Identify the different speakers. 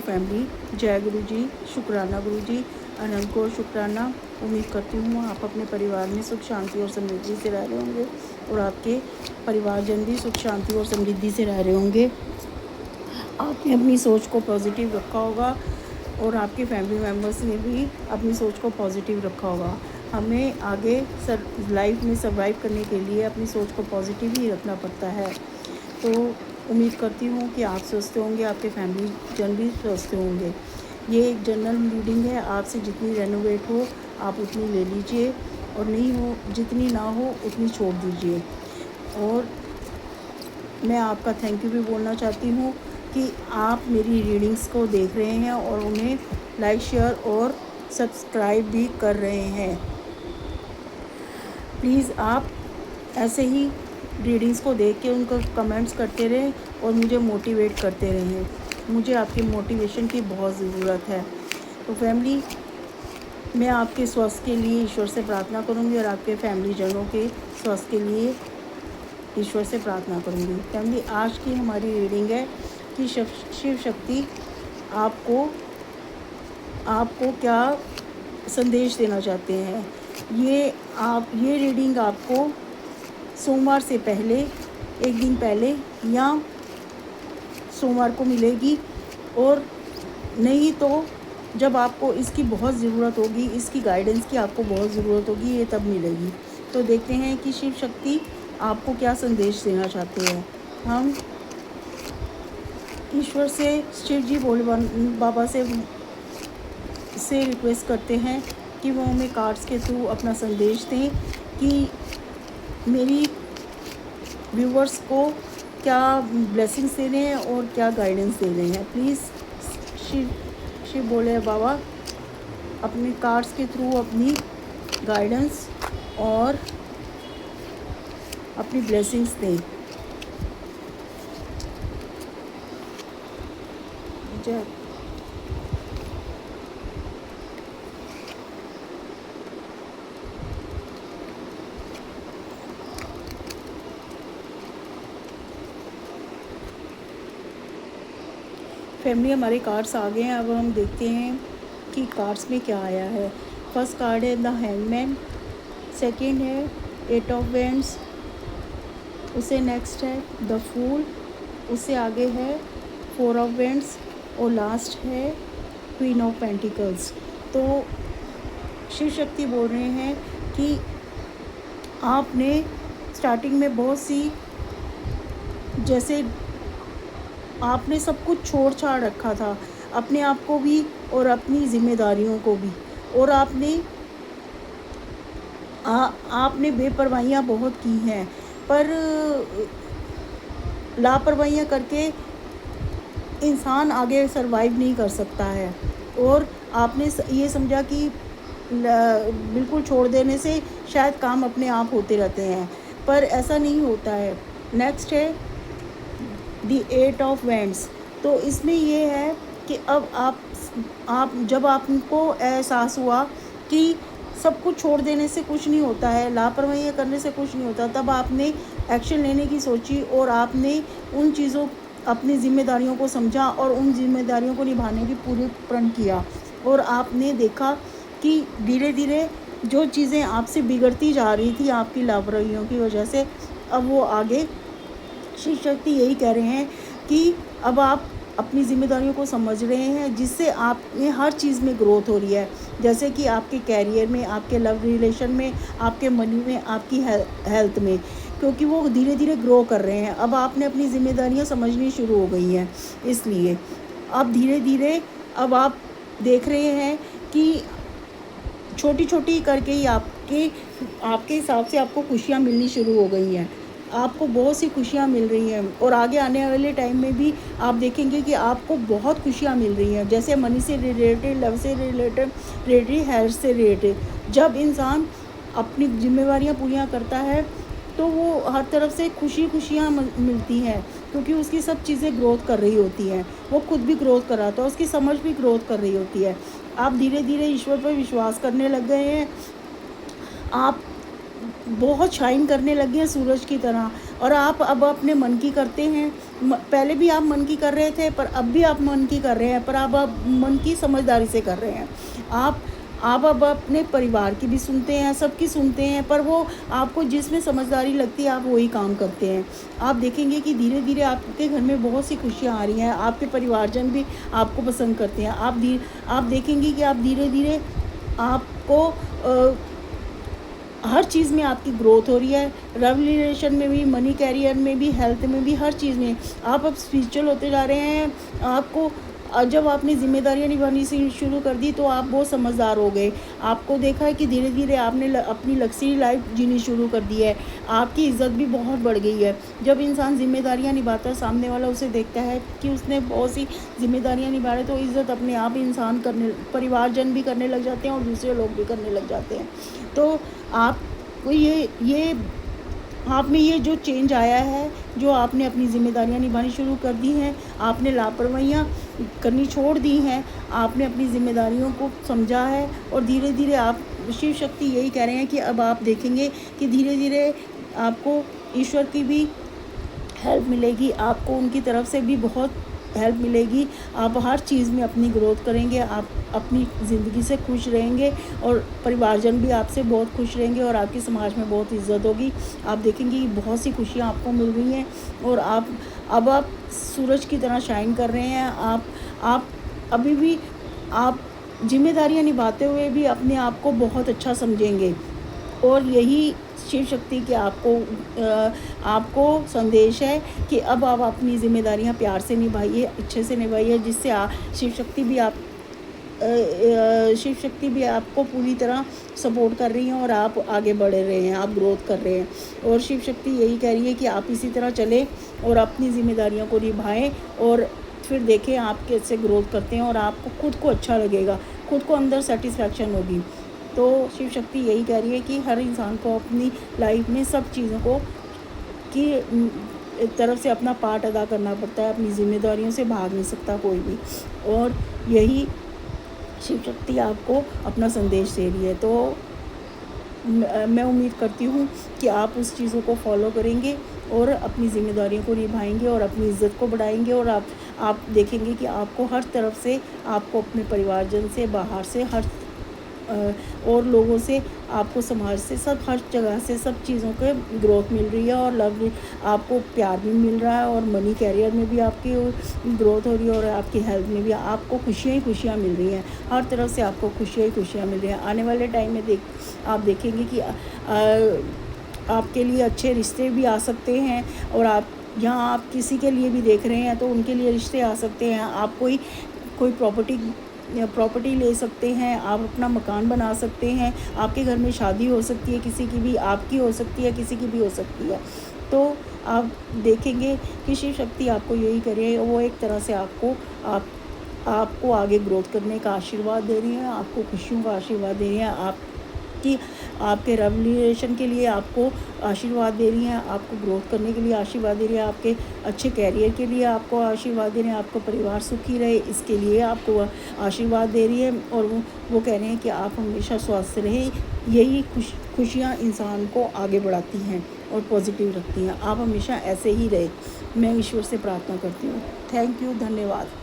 Speaker 1: Family. जय गुरु जी, शुक्राना गुरु जी, अनंत को शुक्राना। उम्मीद करती हूँ आप अपने परिवार में सुख शांति और समृद्धि से रह रहे होंगे और आपके परिवारजन भी सुख शांति और समृद्धि से रह रहे होंगे। आपने अपनी सोच को पॉजिटिव रखा होगा और आपके फैमिली मेम्बर्स ने भी अपनी सोच को पॉजिटिव रखा होगा। हमें आगे लाइफ में सर्वाइव करने के लिए अपनी सोच को पॉजिटिव ही रखना पड़ता है। तो उम्मीद करती हूँ कि आप स्वस्थ होंगे, आपके फैमिली जन भी स्वस्थ होंगे। ये एक जनरल रीडिंग है, आपसे जितनी रेनोवेट हो आप उतनी ले लीजिए और नहीं हो जितनी ना हो उतनी छोड़ दीजिए। और मैं आपका थैंक यू भी बोलना चाहती हूँ कि आप मेरी रीडिंग्स को देख रहे हैं और उन्हें लाइक शेयर और सब्सक्राइब भी कर रहे हैं। प्लीज़ आप ऐसे ही रीडिंग्स को देख के उनको कमेंट्स करते रहें और मुझे मोटिवेट करते रहें। मुझे आपकी मोटिवेशन की बहुत ज़रूरत है। तो फैमिली, मैं आपके स्वास्थ्य के लिए ईश्वर से प्रार्थना करूंगी और आपके फैमिली जनों के स्वास्थ्य के लिए ईश्वर से प्रार्थना करूंगी। फैमिली, आज की हमारी रीडिंग है कि शिव शक्ति आपको क्या संदेश देना चाहते हैं। ये रीडिंग आपको सोमवार से पहले, एक दिन पहले या सोमवार को मिलेगी और नहीं तो जब आपको इसकी बहुत ज़रूरत होगी, इसकी गाइडेंस की आपको बहुत ज़रूरत होगी, ये तब मिलेगी। तो देखते हैं कि शिव शक्ति आपको क्या संदेश देना चाहते हैं। हम ईश्वर से, शिव जी भोले बाबा से रिक्वेस्ट करते हैं कि वो हमें कार्ड्स के थ्रू अपना संदेश दें कि मेरी व्यूवर्स को क्या ब्लेसिंग्स दे रहे हैं और क्या गाइडेंस दे रहे हैं। प्लीज़ शिव भोले बाबा अपने कार्ड्स के थ्रू अपनी गाइडेंस और अपनी ब्लेसिंग्स दें। जय फैमिली, हमारे कार्ड्स आ गए हैं। अब हम देखते हैं कि कार्ड्स में क्या आया है। फर्स्ट कार्ड है द हैंगमैन, सेकंड है 8 ऑफ वैंड्स, उससे नेक्स्ट है द फूल, उससे आगे है 4 ऑफ वैंड्स और लास्ट है क्वीन ऑफ पेंटिकल्स। तो शिव शक्ति बोल रहे हैं कि आपने स्टार्टिंग में बहुत सी, जैसे आपने सब कुछ छोड़ छाड़ रखा था, अपने आप को भी और अपनी जिम्मेदारियों को भी, और आपने बेपरवाहियाँ बहुत की हैं, पर लापरवाहियाँ करके इंसान आगे सरवाइव नहीं कर सकता है। और आपने ये समझा कि बिल्कुल छोड़ देने से शायद काम अपने आप होते रहते हैं, पर ऐसा नहीं होता है। नेक्स्ट है दी 8 ऑफ वैंड्स। तो इसमें ये है कि अब आप जब आपको एहसास हुआ कि सब कुछ छोड़ देने से कुछ नहीं होता है, लापरवाही करने से कुछ नहीं होता, तब आपने एक्शन लेने की सोची और आपने उन चीज़ों, अपनी जिम्मेदारियों को समझा और उन जिम्मेदारियों को निभाने की पूरी प्रण किया। और आपने देखा कि धीरे धीरे जो चीज़ें आपसे बिगड़ती जा रही थी आपकी लापरवाहियों की वजह से, अब वो आगे शिव शक्ति यही कह रहे हैं कि अब आप अपनी जिम्मेदारियों को समझ रहे हैं, जिससे आप में हर चीज़ में ग्रोथ हो रही है। जैसे कि आपके कैरियर में, आपके लव रिलेशन में, आपके मनी में, आपकी हेल्थ में, क्योंकि वो धीरे धीरे ग्रो कर रहे हैं। अब आपने अपनी जिम्मेदारियां समझनी शुरू हो गई हैं, इसलिए अब धीरे धीरे अब आप देख रहे हैं कि छोटी छोटी करके ही आपके हिसाब से आपको खुशियाँ मिलनी शुरू हो गई हैं। आपको बहुत सी खुशियाँ मिल रही हैं और आगे आने वाले टाइम में भी आप देखेंगे कि आपको बहुत खुशियाँ मिल रही हैं, जैसे मनी से रिलेटेड, लव से रिलेटेड, हेल्थ से रिलेटेड। जब इंसान अपनी जिम्मेवारियाँ पूरियाँ करता है तो वो हर तरफ से खुशियाँ मिलती हैं, क्योंकि उसकी सब चीज़ें ग्रोथ कर रही होती हैं, वो खुद भी ग्रोथ कर रहा था, उसकी समझ भी ग्रोथ कर रही होती है। आप धीरे धीरे ईश्वर पर विश्वास करने लग गए हैं, आप बहुत शाइन करने लगे हैं सूरज की तरह, और आप अब अपने मन की करते हैं। पहले भी आप मन की कर रहे थे, पर अब भी आप मन की कर रहे हैं, पर अब आप मन की समझदारी से कर रहे हैं। आप आप अब अपने परिवार की भी सुनते हैं, सबकी सुनते हैं, पर वो आपको जिसमें समझदारी लगती है आप वही काम करते हैं। आप देखेंगे कि धीरे-धीरे आपके घर में बहुत सी खुशियाँ आ रही हैं, आपके परिवारजन भी आपको पसंद करते हैं। आप देखेंगे कि आप धीरे-धीरे आपको हर चीज़ में आपकी ग्रोथ हो रही है, लव रिलेशन में भी, मनी कैरियर में भी, हेल्थ में भी, हर चीज़ में। आप अब स्पिरिचुअल होते जा रहे हैं। आपको जब आपने ज़िम्मेदारियाँ निभानी सी शुरू कर दी तो आप बहुत समझदार हो गए। आपको देखा है कि धीरे-धीरे आपने अपनी लग्ज़री लाइफ़ जीनी शुरू कर दी है। आपकी इज़्ज़त भी बहुत बढ़ गई है। जब इंसान ज़िम्मेदारियाँ निभाता है, सामने वाला उसे देखता है कि उसने बहुत सी ज़िम्मेदारियाँ निभा रहे, तो इज़्ज़त अपने आप इंसान परिवारजन भी करने लग जाते हैं और दूसरे लोग भी करने लग जाते हैं। तो आपको ये आप में ये जो चेंज आया है, जो आपने अपनी ज़िम्मेदारियाँ निभानी शुरू कर दी हैं, आपने लापरवाहियाँ करनी छोड़ दी हैं, आपने अपनी ज़िम्मेदारियों को समझा है और धीरे-धीरे आप शिव शक्ति यही कह रहे हैं कि अब आप देखेंगे कि धीरे-धीरे आपको ईश्वर की भी हेल्प मिलेगी, आपको उनकी तरफ से भी बहुत हेल्प मिलेगी। आप हर चीज़ में अपनी ग्रोथ करेंगे, आप अपनी ज़िंदगी से खुश रहेंगे और परिवारजन भी आपसे बहुत खुश रहेंगे और आपके समाज में बहुत इज़्ज़त होगी। आप देखेंगे कि बहुत सी खुशियाँ आपको मिल रही हैं और आप सूरज की तरह शाइन कर रहे हैं। आप अभी भी आप ज़िम्मेदारियाँ निभाते हुए भी अपने आप को बहुत अच्छा समझेंगे और यही शिव शक्ति के आपको संदेश है कि अब आप अपनी ज़िम्मेदारियाँ प्यार से निभाइए, अच्छे से निभाइए, जिससे शिव शक्ति भी आपको पूरी तरह सपोर्ट कर रही हैं और आप आगे बढ़ रहे हैं, आप ग्रोथ कर रहे हैं। और शिव शक्ति यही कह रही है कि आप इसी तरह चलें और अपनी ज़िम्मेदारियों को निभाएं और फिर देखें आप कैसे ग्रोथ करते हैं और आपको खुद को अच्छा लगेगा, खुद को अंदर सेटिस्फैक्शन होगी। तो शिव शक्ति यही कह रही है कि हर इंसान को अपनी लाइफ में सब चीज़ों को की तरफ से अपना पार्ट अदा करना पड़ता है, अपनी ज़िम्मेदारियों से भाग नहीं सकता कोई भी। और यही शिव शक्ति आपको अपना संदेश दे रही है। तो मैं उम्मीद करती हूँ कि आप उस चीज़ों को फॉलो करेंगे और अपनी ज़िम्मेदारियों को निभाएंगे और अपनी इज़्ज़त को बढ़ाएंगे और आप देखेंगे कि आपको हर तरफ से, आपको अपने परिवारजन से, बाहर से, और लोगों से, आपको समाज से, हर जगह से सब चीज़ों के ग्रोथ मिल रही है और आपको प्यार भी मिल रहा है और मनी कैरियर में भी आपकी ग्रोथ हो रही है और आपकी हेल्थ में भी आपको खुशियाँ ही खुशियाँ मिल रही हैं। हर तरफ से आपको खुशियाँ ही खुशियाँ मिल रही हैं। आने वाले टाइम में आप देखेंगे कि आपके लिए अच्छे रिश्ते भी आ सकते हैं और आप किसी के लिए भी देख रहे हैं तो उनके लिए रिश्ते आ सकते हैं। आप कोई प्रॉपर्टी ले सकते हैं, आप अपना मकान बना सकते हैं, आपके घर में शादी हो सकती है, किसी की भी, आपकी हो सकती है, किसी की भी हो सकती है। तो आप देखेंगे कि शिव शक्ति आपको यही करे, वो एक तरह से आपको आगे ग्रोथ करने का आशीर्वाद दे रही है, आपको खुशियों का आशीर्वाद दे रही है, आपके रिलेशन के लिए आपको आशीर्वाद दे रही हैं, आपको ग्रोथ करने के लिए आशीर्वाद दे रही है, आपके अच्छे कैरियर के लिए आपको आशीर्वाद दे रहे हैं, आपको परिवार सुखी रहे इसके लिए आपको आशीर्वाद दे रही है और वो कह रहे हैं कि आप हमेशा स्वस्थ रहें। यही खुशियाँ इंसान को आगे बढ़ाती हैं और पॉजिटिव रखती हैं। आप हमेशा ऐसे ही रहे, मैं ईश्वर से प्रार्थना करती हूँ। थैंक यू, धन्यवाद।